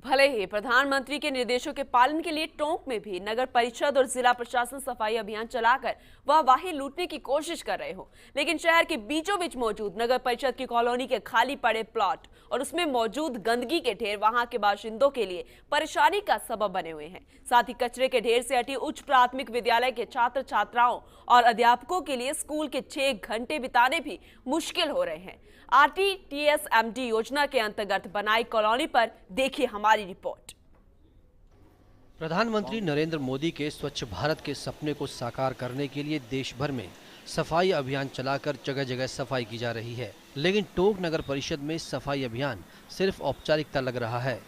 भले ही प्रधानमंत्री के निर्देशों के पालन के लिए टोंक में भी नगर परिषद और जिला प्रशासन सफाई अभियान चलाकर वाही लूटने की कोशिश कर रहे हो, लेकिन शहर के बीचों बीच मौजूद नगर परिषद की कॉलोनी के खाली पड़े प्लॉट और उसमें मौजूद गंदगी के ढेर वहां के बाशिंदों के लिए परेशानी का सबब बने हुए हैं। साथ ही कचरे के ढेर से हटी उच्च प्राथमिक विद्यालय के छात्र छात्राओं और अध्यापकों के लिए स्कूल के 6 घंटे बिताने भी मुश्किल हो रहे हैं। RTTSMD योजना के अंतर्गत बनाई कॉलोनी पर देखिए हमारी रिपोर्ट। प्रधानमंत्री नरेंद्र मोदी के स्वच्छ भारत के सपने को साकार करने के लिए देश भर में सफाई अभियान चलाकर जगह जगह सफाई की जा रही है, लेकिन टोंक नगर परिषद में सफाई अभियान सिर्फ औपचारिकता लग रहा है,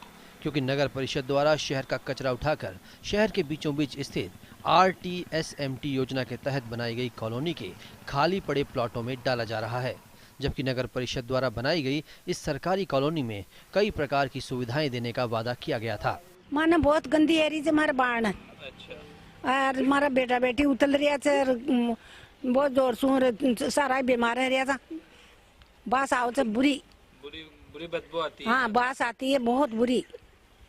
क्योंकि नगर परिषद द्वारा शहर का कचरा उठाकर शहर के बीचों बीच स्थित RTSMD योजना के तहत बनाई गई कॉलोनी के खाली पड़े प्लॉटों में डाला जा रहा है। जबकि नगर परिषद द्वारा बनाई गई इस सरकारी कॉलोनी में कई प्रकार की सुविधाएं देने का वादा किया गया था। माना बहुत गंदी एरी से हमारा बाण है। अच्छा। और हमारा बेटा बेटी उतल रहा है, बहुत जोर से सारा बीमार है रहा था। बास आओ से बुरी बदबू आती है। हाँ, बास आती है बहुत बुरी।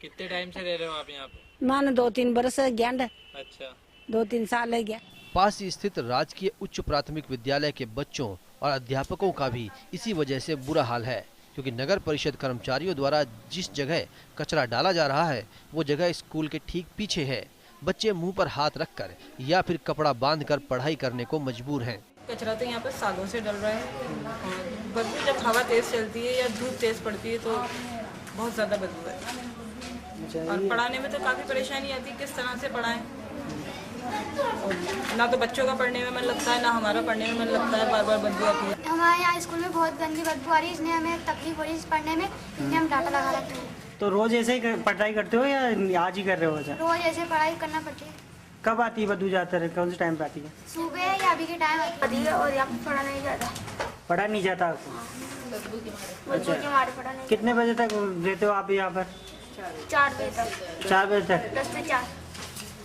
कितने टाइम से रह रहे हो आप यहाँ पे? माना 2-3 बरस ज्ञान। अच्छा। 2-3 साल है गया। पास ही स्थित राजकीय उच्च प्राथमिक विद्यालय के बच्चों और अध्यापकों का भी इसी वजह से बुरा हाल है, क्योंकि नगर परिषद कर्मचारियों द्वारा जिस जगह कचरा डाला जा रहा है वो जगह स्कूल के ठीक पीछे है। बच्चे मुंह पर हाथ रखकर या फिर कपड़ा बांधकर पढ़ाई करने को मजबूर हैं। कचरा तो यहाँ पर सालों से डल रहा है। बदबू जब हवा तेज चलती है या धूप तेज पड़ती है तो बहुत ज्यादा बदबू है। और पढ़ाने में तो काफी परेशानी आती है, किस तरह से पढ़ाएं। ना तो बच्चों का पढ़ने में मन लगता है, ना हमारा पढ़ने में मन लगता है, बार बार बदबू आती है। हमारे यहाँ स्कूल में बहुत गंदी बदबू आ रही है, इसलिए हमें तकलीफ हो रही है पढ़ने में, इसलिए हम डाटा लगा रखते हैं। तो रोज ऐसे ही पढ़ाई करते हो या आज ही कर रहे हो? रोज ऐसे पढ़ाई करना पड़ती है। कब आती है बदबू जाता है? कौन से टाइम पे आती है? सुबह या अभी के टाइम आती है। और यहाँ पे पढ़ा नहीं जाता। पढ़ा नहीं जाता आपको? अच्छा। कितने बजे तक रहते हो आप यहाँ पर? 4 बजे तक। 4 बजे तक? 10 से 4।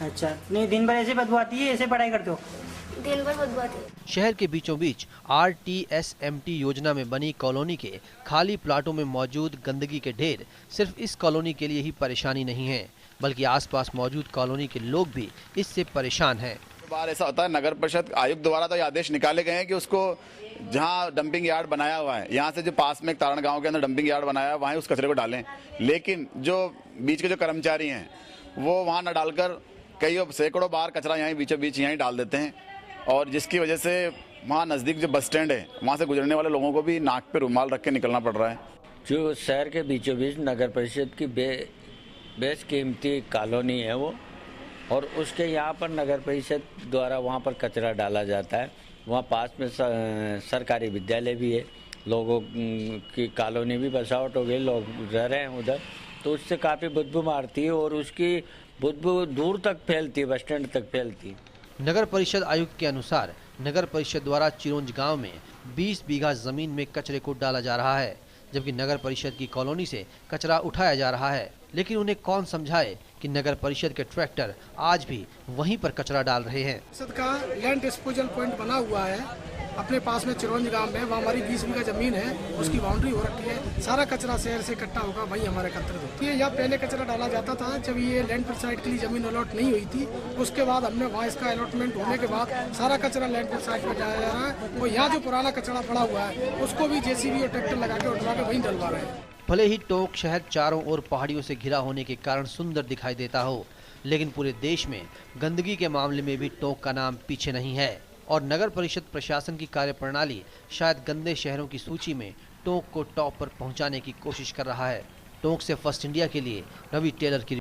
अच्छा, नहीं दिन भर ऐसे बदबू आती है, ऐसे पढ़ाई करते हो? दिन भर बदबू आती है। शहर के बीचों बीच RTSMD योजना में बनी कॉलोनी के खाली प्लाटों में मौजूद गंदगी के ढेर सिर्फ इस कॉलोनी के लिए ही परेशानी नहीं है, बल्कि आसपास मौजूद कॉलोनी के लोग भी इससे परेशान हैं। बार ऐसा होता है, नगर परिषद आयुक्त द्वारा तो आदेश निकाले गए हैं कि उसको जहां डंपिंग यार्ड बनाया हुआ है, यहाँ से जो पास में एक तारण गांव के अंदर डंपिंग यार्ड बनाया है, वहीं उस कचरे को डालें। लेकिन जो बीच के जो कर्मचारी हैं वो वहाँ न डालकर कई सैकड़ों बार कचरा यहीं बीचों बीच यहीं डाल देते हैं, और जिसकी वजह से वहाँ नज़दीक जो बस स्टैंड है वहाँ से गुजरने वाले लोगों को भी नाक पे रुमाल रख के निकलना पड़ रहा है। जो शहर के बीचों बीच नगर परिषद की बेस कीमती कॉलोनी है वो, और उसके यहाँ पर नगर परिषद द्वारा वहाँ पर कचरा डाला जाता है। वहाँ पास में सरकारी विद्यालय भी है, लोगों की कॉलोनी भी बसावट हो गई, लोग रह रहे हैं उधर, तो उससे काफ़ी बदबू मारती है और उसकी बदबू दूर तक फैलती है, बस स्टैंड तक फैलती है। नगर परिषद आयुक्त के अनुसार नगर परिषद द्वारा चिरोंज गांव में 20 बीघा जमीन में कचरे को डाला जा रहा है, जबकि नगर परिषद की कॉलोनी से कचरा उठाया जा रहा है। लेकिन उन्हें कौन समझाए कि नगर परिषद के ट्रैक्टर आज भी वहीं पर कचरा डाल रहे हैं। परिषद का लैंड डिस्पोजल पॉइंट बना हुआ है अपने पास में चिरोंज गांव में, वहाँ हमारी 20 बीघा जमीन है, उसकी बाउंड्री हो रखी है। सारा कचरा शहर से इकट्ठा होगा वही हमारे एकत्रित होती है। यहाँ पहले कचरा डाला जाता था जब ये लैंड साइड के लिए जमीन अलॉट नहीं हुई थी, उसके बाद हमने वहाँ इसका अलॉटमेंट होने के बाद सारा कचरा लैंड साइड पर जाया जा रहा है, और यहाँ जो पुराना कचरा पड़ा हुआ है उसको भी JCB और ट्रैक्टर लगा के उठवा के वहीं डलवा रहे हैं। भले ही टोंक शहर चारों ओर पहाड़ियों से घिरा होने के कारण सुंदर दिखाई देता हो, लेकिन पूरे देश में गंदगी के मामले में भी टोंक का नाम पीछे नहीं है, और नगर परिषद प्रशासन की कार्यप्रणाली शायद गंदे शहरों की सूची में टोंक को टॉप पर पहुंचाने की कोशिश कर रहा है। टोंक से फर्स्ट इंडिया के लिए रवि टेलर की